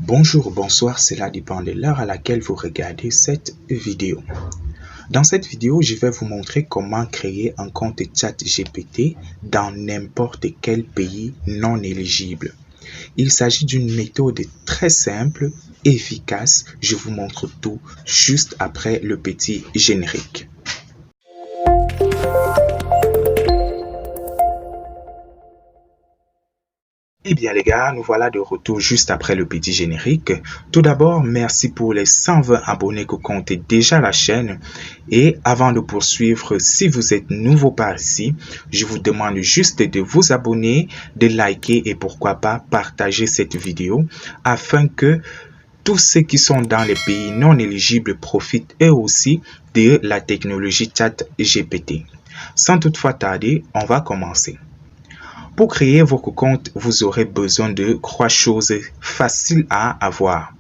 Bonjour, bonsoir, cela dépend de l'heure à laquelle vous regardez cette vidéo. Dans cette vidéo, je vais vous montrer comment créer un compte ChatGPT dans n'importe quel pays non éligible. Il s'agit d'une méthode très simple, efficace. Je vous montre tout juste après le petit générique. Eh bien les gars, nous voilà de retour juste après le petit générique. Tout d'abord, merci pour les 120 abonnés que compte déjà la chaîne. Et avant de poursuivre, si vous êtes nouveau par ici, je vous demande juste de vous abonner, de liker et pourquoi pas partager cette vidéo afin que tous ceux qui sont dans les pays non éligibles profitent eux aussi de la technologie ChatGPT. Sans toutefois tarder, on va commencer. Pour créer votre compte, vous aurez besoin de 3 choses faciles à avoir.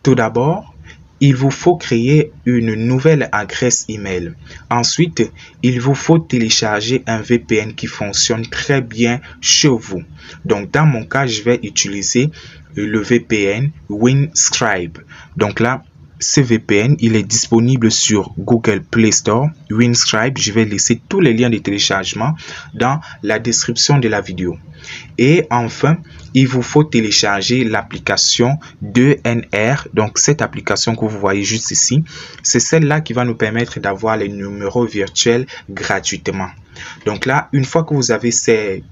Tout d'abord, il vous faut créer une nouvelle adresse email. Ensuite, il vous faut télécharger un VPN qui fonctionne très bien chez vous. Donc, dans mon cas, je vais utiliser le VPN Windscribe. Donc là, ce VPN, il est disponible sur Google Play Store. Windscribe, je vais laisser tous les liens de téléchargement dans la description de la vidéo. Et enfin, il vous faut télécharger l'application 2NR. Donc, cette application que vous voyez juste ici, c'est celle-là qui va nous permettre d'avoir les numéros virtuels gratuitement. Donc là, une fois que vous avez ces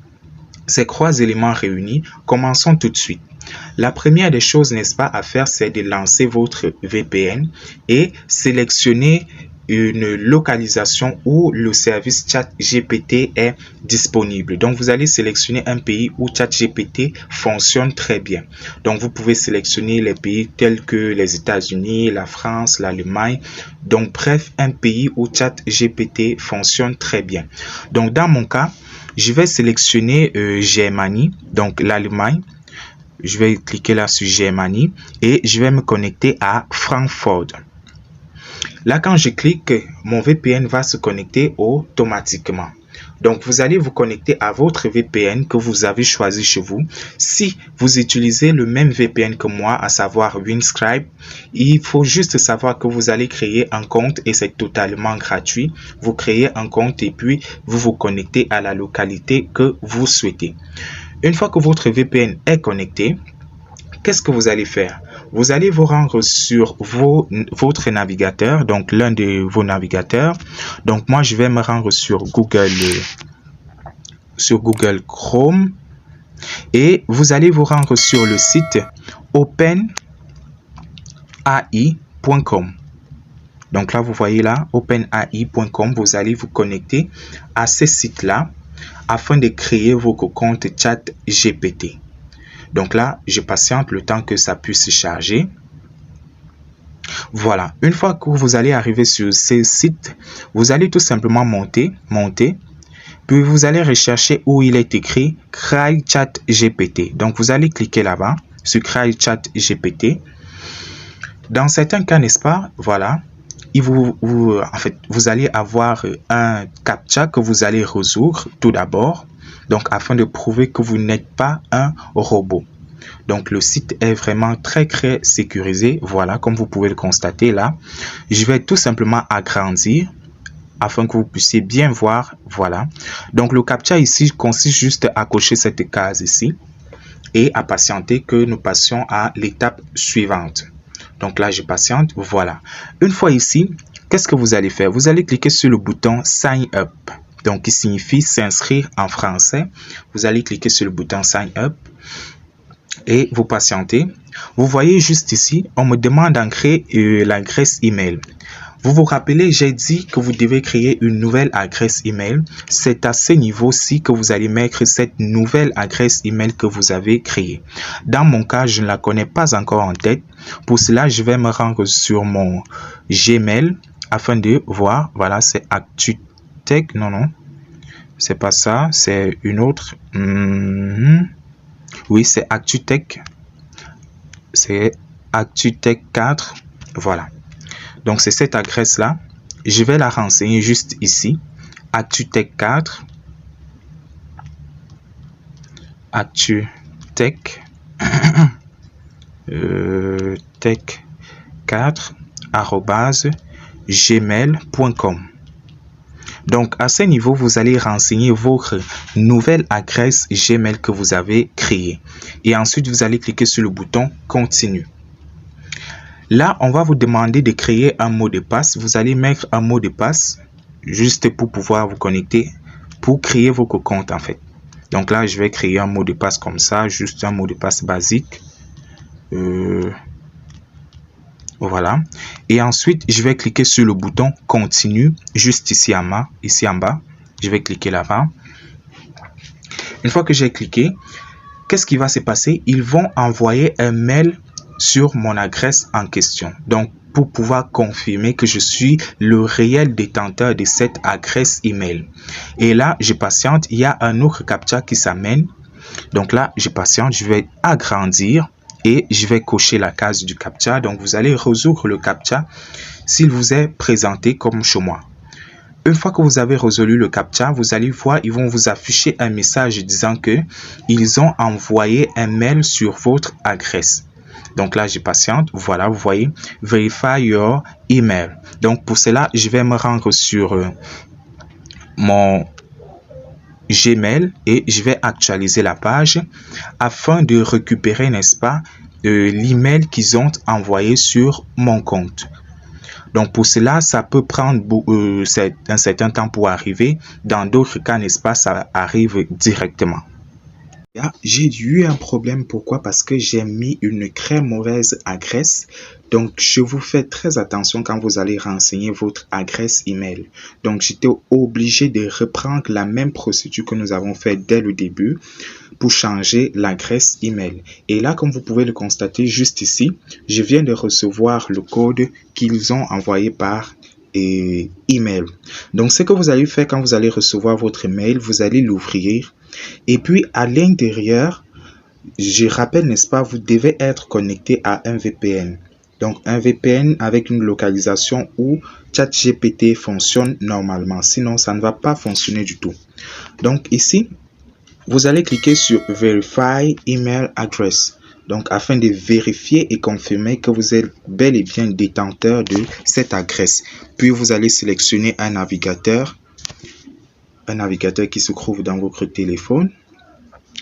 3 éléments réunis, commençons tout de suite. La première des choses, n'est-ce pas, à faire, c'est de lancer votre VPN et sélectionner une localisation où le service ChatGPT est disponible. Donc, vous allez sélectionner un pays où ChatGPT fonctionne très bien. Donc, vous pouvez sélectionner les pays tels que les États-Unis, la France, l'Allemagne. Donc, bref, un pays où ChatGPT fonctionne très bien. Donc, dans mon cas, je vais sélectionner Germanie, donc l'Allemagne. Je vais cliquer là sur Germanie et je vais me connecter à Francfort. Là, quand je clique, mon VPN va se connecter automatiquement. Donc, vous allez vous connecter à votre VPN que vous avez choisi chez vous. Si vous utilisez le même VPN que moi, à savoir Windscribe, il faut juste savoir que vous allez créer un compte et c'est totalement gratuit. Vous créez un compte et puis vous vous connectez à la localité que vous souhaitez. Une fois que votre VPN est connecté, qu'est-ce que vous allez faire? Vous allez vous rendre sur votre navigateur, donc l'un de vos navigateurs. Donc moi, je vais me rendre sur Google Chrome et vous allez vous rendre sur le site openai.com. Donc là, vous voyez là, openai.com, vous allez vous connecter à ce site-là afin de créer votre compte ChatGPT. Donc là, je patiente le temps que ça puisse charger. Voilà. Une fois que vous allez arriver sur ce site, vous allez tout simplement monter. Puis vous allez rechercher où il est écrit Créer ChatGPT. Donc vous allez cliquer là-bas sur Créer ChatGPT. Dans certains cas, n'est-ce pas? Voilà. En fait, vous allez avoir un CAPTCHA que vous allez résoudre tout d'abord. Donc, afin de prouver que vous n'êtes pas un robot. Donc, le site est vraiment très sécurisé. Voilà, comme vous pouvez le constater là. Je vais tout simplement agrandir afin que vous puissiez bien voir. Voilà. Donc, le CAPTCHA ici consiste juste à cocher cette case ici et à patienter que nous passions à l'étape suivante. Donc là, je patiente. Voilà. Une fois ici, qu'est-ce que vous allez faire? Vous allez cliquer sur le bouton Sign Up. Donc, qui signifie s'inscrire en français. Vous allez cliquer sur le bouton Sign Up et vous patientez. Vous voyez juste ici, on me demande d'en créer l'adresse email. Vous vous rappelez, j'ai dit que vous devez créer une nouvelle adresse email. C'est à ce niveau-ci que vous allez mettre cette nouvelle adresse email que vous avez créée. Dans mon cas, je ne la connais pas encore en tête. Pour cela, je vais me rendre sur mon Gmail afin de voir. Voilà, c'est ActuTech. Non, c'est pas ça. C'est une autre. Oui, c'est ActuTech. C'est ActuTech 4. Voilà. Donc, c'est cette adresse-là. Je vais la renseigner juste ici. ActuTech 4. ActuTech tech4@gmail.com. Donc, à ce niveau, vous allez renseigner votre nouvelle adresse Gmail que vous avez créée. Et ensuite, vous allez cliquer sur le bouton « Continue ». Là, on va vous demander de créer un mot de passe. Vous allez mettre un mot de passe juste pour pouvoir vous connecter, pour créer votre compte en fait. Donc là, je vais créer un mot de passe comme ça, juste un mot de passe basique. Voilà. Et ensuite, je vais cliquer sur le bouton « Continue » juste ici en bas. Je vais cliquer là-bas. Une fois que j'ai cliqué, qu'est-ce qui va se passer? Ils vont envoyer un mail sur mon adresse en question. Donc, pour pouvoir confirmer que je suis le réel détenteur de cette adresse email. Et là, je patiente. Il y a un autre captcha qui s'amène. Donc là, je patiente. Je vais agrandir et je vais cocher la case du captcha. Donc, vous allez résoudre le captcha s'il vous est présenté comme chez moi. Une fois que vous avez résolu le captcha, vous allez voir, ils vont vous afficher un message disant que ils ont envoyé un mail sur votre adresse. Donc là, je patiente. Voilà, vous voyez, verify your email. Donc pour cela, je vais me rendre sur mon Gmail et je vais actualiser la page afin de récupérer, n'est-ce pas, l'email qu'ils ont envoyé sur mon compte. Donc pour cela, ça peut prendre un certain temps pour arriver. Dans d'autres cas, n'est-ce pas, ça arrive directement. J'ai eu un problème. Pourquoi? Parce que j'ai mis une très mauvaise adresse. Donc, je vous fais très attention quand vous allez renseigner votre adresse email. Donc, j'étais obligé de reprendre la même procédure que nous avons fait dès le début pour changer l'adresse email. Et là, comme vous pouvez le constater juste ici, je viens de recevoir le code qu'ils ont envoyé par email. Donc, ce que vous allez faire quand vous allez recevoir votre email, vous allez l'ouvrir. Et puis, à l'intérieur, je rappelle, n'est-ce pas, vous devez être connecté à un VPN. Donc, un VPN avec une localisation où ChatGPT fonctionne normalement. Sinon, ça ne va pas fonctionner du tout. Donc, ici, vous allez cliquer sur Verify Email Address. Donc, afin de vérifier et confirmer que vous êtes bel et bien détenteur de cette adresse. Puis, vous allez sélectionner un navigateur qui se trouve dans votre téléphone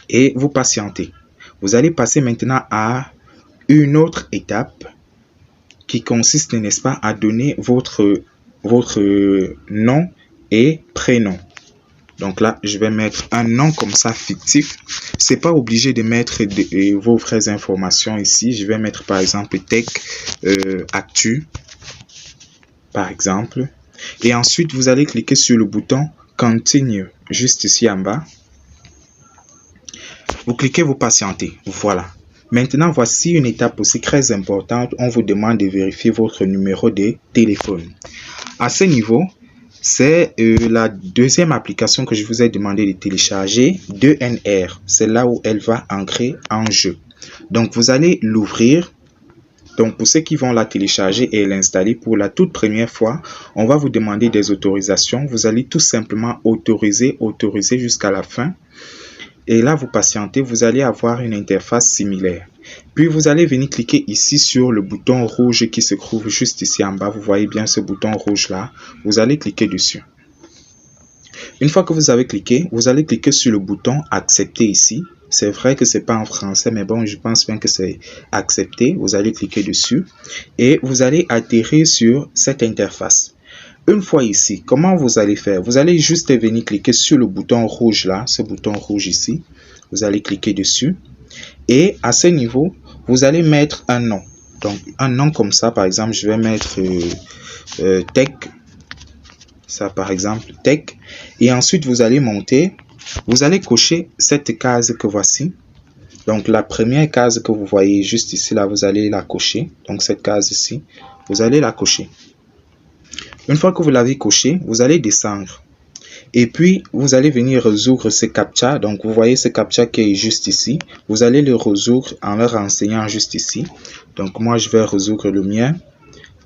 et vous patientez. Vous allez passer maintenant à une autre étape qui consiste, n'est-ce pas, à donner votre nom et prénom. Donc là, je vais mettre un nom comme ça fictif. C'est pas obligé de mettre vos vraies informations ici. Je vais mettre par exemple Tech Actu, par exemple. Et ensuite, vous allez cliquer sur le bouton Continue, juste ici en bas. Vous cliquez, vous patientez. Voilà. Maintenant, voici une étape aussi très importante. On vous demande de vérifier votre numéro de téléphone. À ce niveau, c'est la deuxième application que je vous ai demandé de télécharger, 2NR. C'est là où elle va entrer en jeu. Donc, vous allez l'ouvrir. Donc, pour ceux qui vont la télécharger et l'installer pour la toute première fois, on va vous demander des autorisations. Vous allez tout simplement autoriser jusqu'à la fin. Et là, vous patientez, vous allez avoir une interface similaire. Puis, vous allez venir cliquer ici sur le bouton rouge qui se trouve juste ici en bas. Vous voyez bien ce bouton rouge là. Vous allez cliquer dessus. Une fois que vous avez cliqué, vous allez cliquer sur le bouton accepter ici. C'est vrai que c'est pas en français, mais bon, je pense bien que c'est accepté. Vous allez cliquer dessus et vous allez atterrir sur cette interface. Une fois ici, comment vous allez faire? Vous allez juste venir cliquer sur le bouton rouge là, ce bouton rouge ici. Vous allez cliquer dessus et à ce niveau, vous allez mettre un nom. Donc, un nom comme ça, par exemple, je vais mettre Tech. Ça, par exemple, Tech. Et ensuite, vous allez monter. Vous allez cocher cette case que voici. Donc, la première case que vous voyez juste ici, là, vous allez la cocher. Donc, cette case ici, vous allez la cocher. Une fois que vous l'avez coché, vous allez descendre. Et puis, vous allez venir résoudre ce captcha. Donc, vous voyez ce captcha qui est juste ici. Vous allez le résoudre en le renseignant juste ici. Donc, moi, je vais résoudre le mien.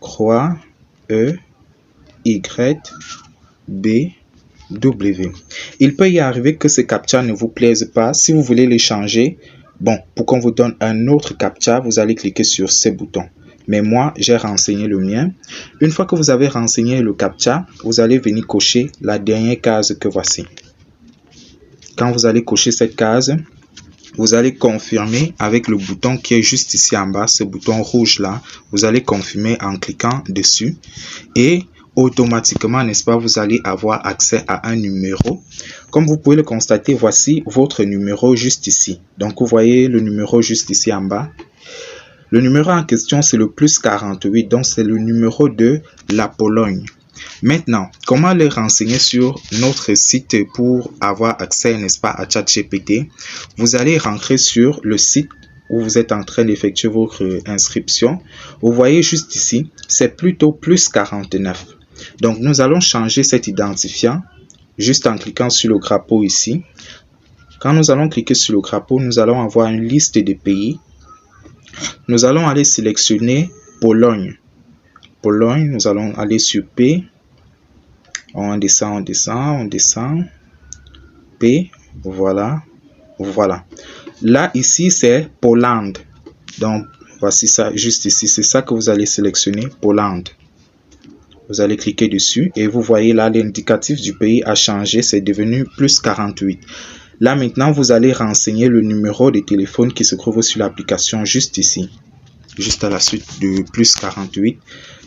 Croix, E, Y, B, W. Il peut y arriver que ce captcha ne vous plaise pas. Si vous voulez le changer, Bon, pour qu'on vous donne un autre CAPTCHA, vous allez cliquer sur ces boutons. Mais moi, j'ai renseigné le mien. Une fois que vous avez renseigné le CAPTCHA, vous allez venir cocher la dernière case que voici. Quand vous allez cocher cette case, vous allez confirmer avec le bouton qui est juste ici en bas, ce bouton rouge là. Vous allez confirmer en cliquant dessus et automatiquement, n'est-ce pas, vous allez avoir accès à un numéro. Comme vous pouvez le constater, voici votre numéro juste ici. Donc, vous voyez le numéro juste ici en bas. Le numéro en question, c'est le plus 48. Donc, c'est le numéro de la Pologne. Maintenant, comment le renseigner sur notre site pour avoir accès, n'est-ce pas, à ChatGPT? Vous allez rentrer sur le site où vous êtes en train d'effectuer votre inscription. Vous voyez juste ici, c'est plutôt plus 49. Donc, nous allons changer cet identifiant juste en cliquant sur le crapaud ici. Quand nous allons cliquer sur le crapaud, nous allons avoir une liste de pays. Nous allons aller sélectionner Pologne. Pologne, nous allons aller sur P. On descend, on descend, on descend. P, voilà. Voilà. Là, ici, c'est Poland. Donc, voici ça, juste ici. C'est ça que vous allez sélectionner, Poland. Vous allez cliquer dessus et vous voyez là, l'indicatif du pays a changé. C'est devenu plus 48. Là, maintenant, vous allez renseigner le numéro de téléphone qui se trouve sur l'application juste ici. Juste à la suite de plus 48.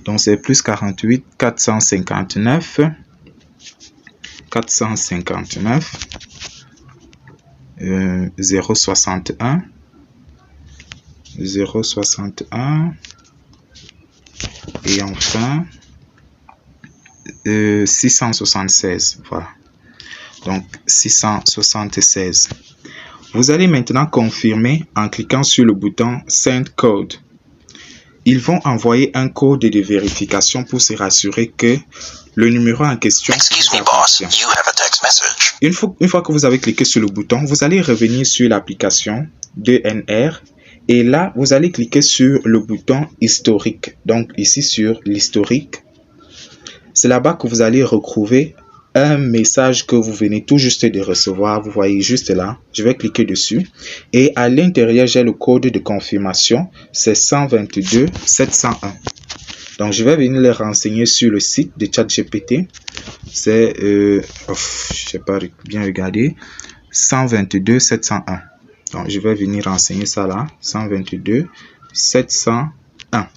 Donc, c'est plus 48 459 459 061 061 et enfin 676. Voilà. Donc 676. Vous allez maintenant confirmer en cliquant sur le bouton Send Code. Ils vont envoyer un code de vérification pour se rassurer que le numéro en question. Excuse me, boss. You have a text message. Une fois que vous avez cliqué sur le bouton, vous allez revenir sur l'application DNR et là, vous allez cliquer sur le bouton historique. Donc ici sur l'historique, c'est là-bas que vous allez retrouver un message que vous venez tout juste de recevoir. Vous voyez juste là, je vais cliquer dessus et à l'intérieur, j'ai le code de confirmation, c'est 122 701. Donc, je vais venir les renseigner sur le site de ChatGPT. C'est, je n'ai pas bien regardé, 122 701. Donc, je vais venir renseigner ça là, 122 701.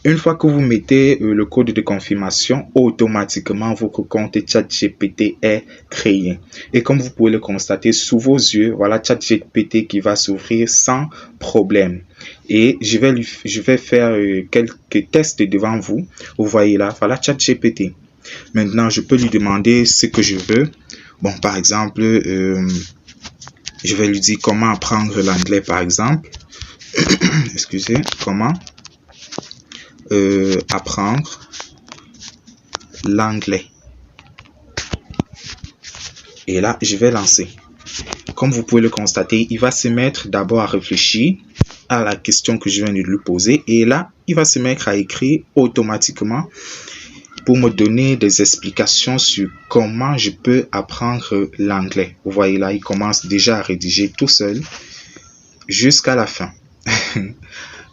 Une fois que vous mettez le code de confirmation, automatiquement, votre compte ChatGPT est créé. Et comme vous pouvez le constater sous vos yeux, voilà ChatGPT qui va s'ouvrir sans problème. Et je vais faire quelques tests devant vous. Vous voyez là, voilà ChatGPT. Maintenant, je peux lui demander ce que je veux. Bon, par exemple, je vais lui dire comment apprendre l'anglais, par exemple. Excusez, comment apprendre l'anglais. Et là, je vais lancer. Comme vous pouvez le constater, il va se mettre d'abord à réfléchir à la question que je viens de lui poser. Et là, il va se mettre à écrire automatiquement pour me donner des explications sur comment je peux apprendre l'anglais. Vous voyez là, il commence déjà à rédiger tout seul jusqu'à la fin.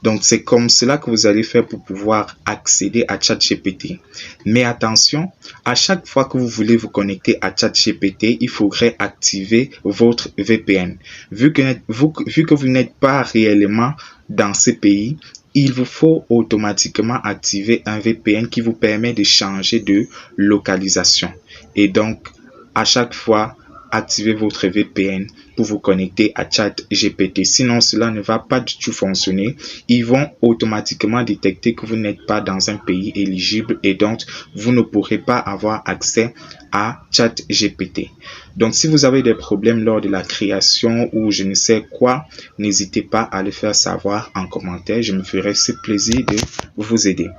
Donc, c'est comme cela que vous allez faire pour pouvoir accéder à ChatGPT. Mais attention, à chaque fois que vous voulez vous connecter à ChatGPT, il faudrait activer votre VPN. Vu que vous n'êtes pas réellement dans ce pays, il vous faut automatiquement activer un VPN qui vous permet de changer de localisation. Et donc, à chaque fois, activez votre VPN pour vous connecter à ChatGPT. Sinon, cela ne va pas du tout fonctionner. Ils vont automatiquement détecter que vous n'êtes pas dans un pays éligible et donc vous ne pourrez pas avoir accès à ChatGPT. Donc, si vous avez des problèmes lors de la création ou je ne sais quoi, n'hésitez pas à le faire savoir en commentaire. Je me ferai ce plaisir de vous aider.